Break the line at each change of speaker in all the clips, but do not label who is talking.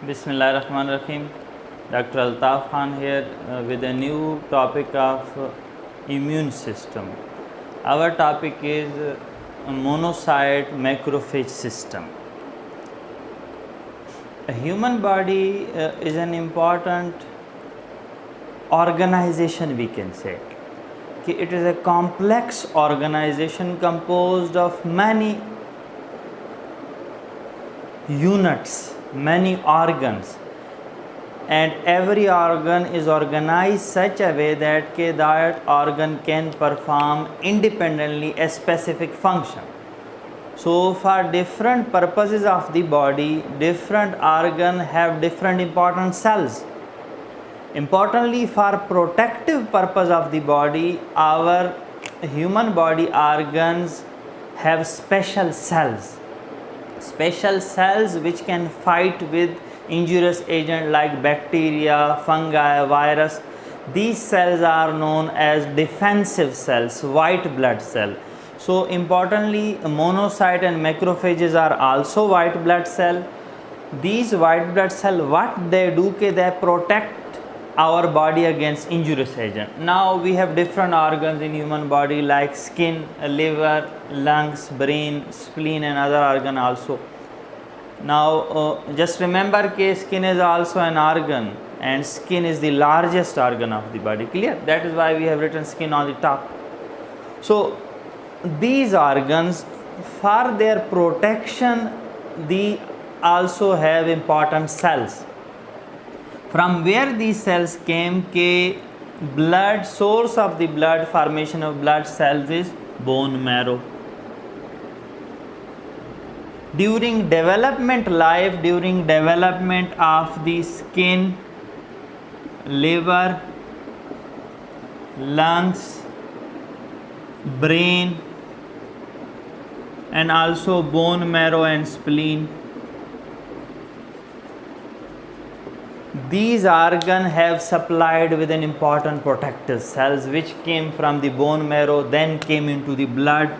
Bismillahirrahmanirrahim. Dr. Altaf Khan here with a new topic of immune system. Our topic is monocyte macrophage system. A human body is an important organization, we can say. It is a complex organization composed of many units, many organs, and every organ is organized such a way that that organ can perform independently a specific function. So for different purposes of the body, different organs have different important cells. Importantly, for protective purpose of the body, our human body organs have special cells which can fight with injurious agents like bacteria, fungi, virus. These cells are known as defensive cells, white blood cell. So importantly, monocyte and macrophages are also white blood cell. These white blood cell, what they do, they protect our body against injurious agent. Now we have different organs in human body like skin, liver, lungs, brain, spleen and other organ also. Now just remember that skin is also an organ and skin is the largest organ of the body. Clear? That is why we have written skin on the top. So these organs, for their protection, they also have important cells. From where these cells came, blood, source of the blood, formation of blood cells is bone marrow. During development life, during development of the skin, liver, lungs, brain, and also bone marrow and spleen, these organs have supplied with an important protective cells which came from the bone marrow, then came into the blood,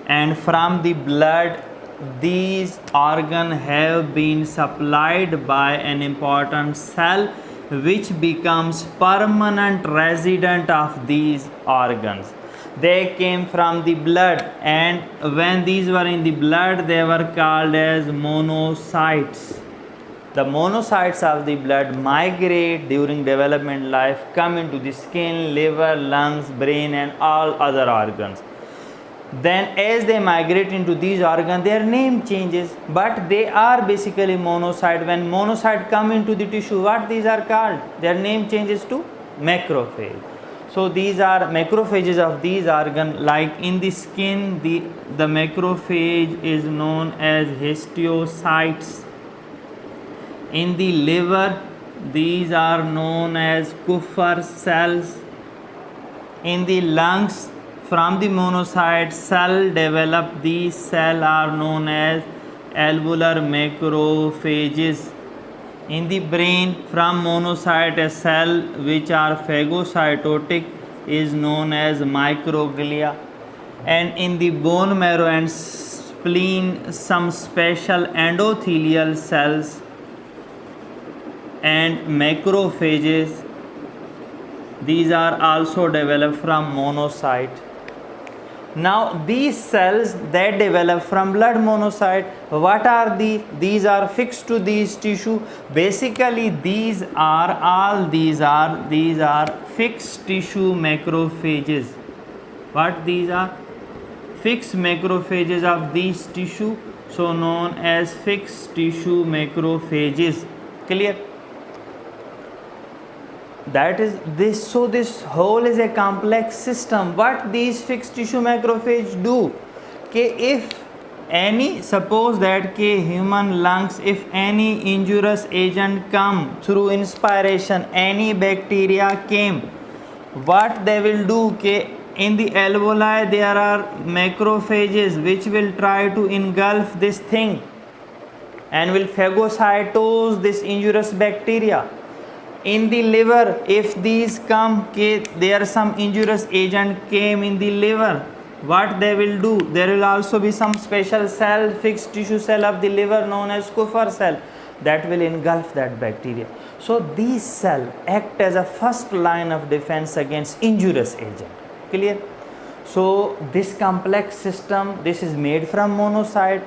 and from the blood these organs have been supplied by an important cell which becomes permanent resident of these organs. They came from the blood, and when these were in the blood they were called as monocytes. The monocytes of the blood migrate during development life, come into the skin, liver, lungs, brain and all other organs. Then as they migrate into these organs, their name changes, but they are basically monocyte. When monocyte come into the tissue, what these are called? Their name changes to macrophage. So these are macrophages of these organs. Like in the skin, the macrophage is known as histiocytes. In the liver, these are known as Kupffer cells. In the lungs, from the monocyte cell developed, these cells are known as alveolar macrophages. In the brain, from monocyte, a cell which are phagocytotic is known as microglia. And in the bone marrow and spleen, some special endothelial cells and macrophages, these are also developed from monocyte. Now these cells that develop from blood monocyte, what are these are fixed to these tissue. Basically these are fixed tissue macrophages. What these are? Fixed macrophages of these tissue, so known as fixed tissue macrophages. Clear? That is this. So this whole is a complex system. What these fixed tissue macrophage do, if any, suppose that human lungs, if any injurious agent come through inspiration, any bacteria came, what they will do, in the alveoli there are macrophages which will try to engulf this thing and will phagocytose this injurious bacteria. In the liver, if these come, there some injurious agent came in the liver, what they will do, there will also be some special cell, fixed tissue cell of the liver known as Kupffer cell. that will engulf that bacteria. So these cells act as a first line of defense against injurious agent. Clear? So this complex system, this is made from monocyte,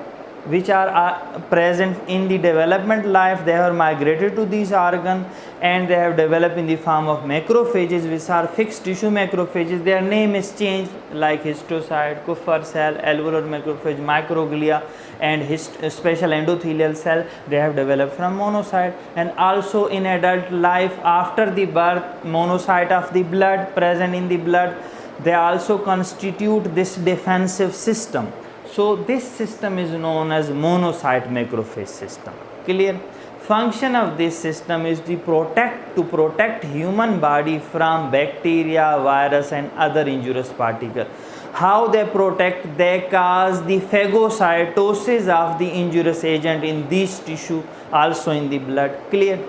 which are present in the development life. They have migrated to these organs and they have developed in the form of macrophages, which are fixed tissue macrophages. Their name is changed, like histocyte, Kupffer cell, alveolar macrophage, microglia, and special endothelial cell. They have developed from monocyte. And also in adult life, after the birth, monocyte of the blood present in the blood, they also constitute this defensive system. So this system is known as monocyte macrophage system. Clear? Function of this system is to protect human body from bacteria, virus and other injurious particles. How they protect? They cause the phagocytosis of the injurious agent in this tissue, also in the blood. Clear?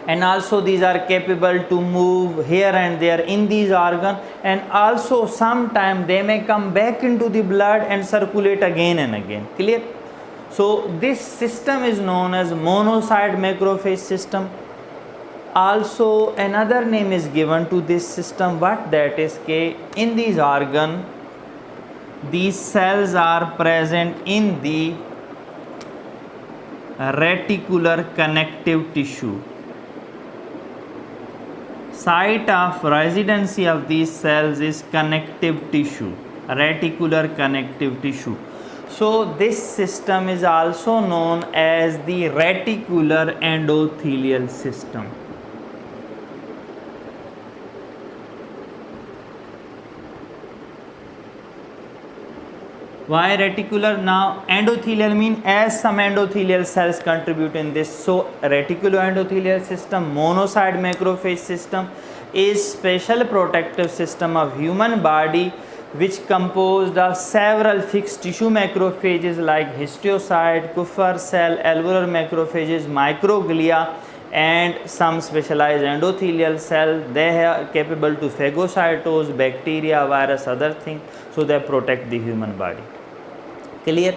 And also these are capable to move here and there in these organs, and also sometime they may come back into the blood and circulate again and again. Clear? So this system is known as monocyte macrophage system. Also another name is given to this system, what that is, in these organs these cells are present in the reticular connective tissue. Site of residency of these cells is connective tissue, reticular connective tissue. So this system is also known as the reticular endothelial system. Why reticular? Now endothelial mean as some endothelial cells contribute in this. So reticular endothelial system, monocyte macrophage system is special protective system of human body, which composed of several fixed tissue macrophages like histiocyte, Kupffer cell, alveolar macrophages, microglia, and some specialized endothelial cell. They are capable to phagocytose bacteria, virus, other thing. So they protect the human body. Clear?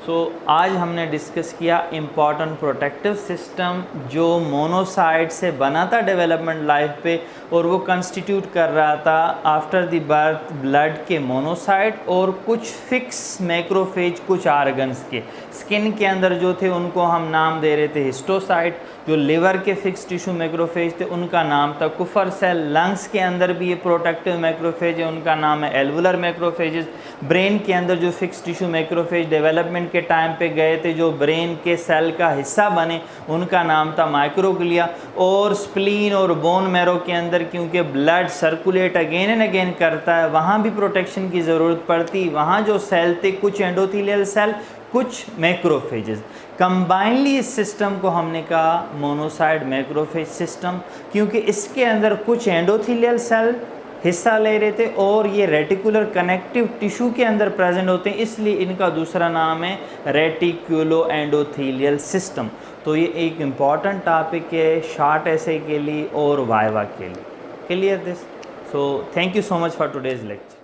So आज हमने discuss किया important protective system जो monocyte से बना था development life पे, और वो कंस्टिट्यूट कर रहा था आफ्टर द बर्थ ब्लड के मोनोसाइट और कुछ फिक्स मैक्रोफेज कुछ आर्गन्स के। स्किन के अंदर जो थे उनको हम नाम दे रहे थे हिस्टोसाइट, जो लिवर के फिक्स टिश्यू मैक्रोफेज थे उनका नाम था कुफर सेल। लंग्स के अंदर भी ये प्रोटेक्टिव मैक्रोफेज है, उनका नाम है एल्वुलर मैक्रोफेजेस। ब्रेन के अंदर जो फिक्स टिश्यू मैक्रोफेज डेवलपमेंट के टाइम पे गए थे, जो ब्रेन के सेल का हिस्सा बने, उनका नाम था माइक्रोग्लिया। और स्प्लीन और बोन मैरो के अंदर क्योंकि blood circulate again and again करता है, वहाँ भी प्रोटेक्शन की ज़रूरत पड़ती। वहाँ जो सेल थे कुछ एंडोथीलियल सेल, कुछ मैक्रोफेजेस। कंबाइनली इस सिस्टम को हमने कहा मोनोसाइट मैक्रोफेज सिस्टम, क्योंकि इसके अंदर कुछ एंडोथीलियल सेल हिस्सा ले रहे थे और ये रेटिकुलर कनेक्टिव टिश्यू के अंदर प्रेजेंट होते हैं, इसलिए इनका दूसरा नाम है रेटिकुलो एंडोथीलियल सिस्टम। तो ये एक इम्पॉर्टेंट टॉपिक है शॉर्ट एसे के लिए और वाइवा के लिए। Clear this? So thank you so much for today's lecture.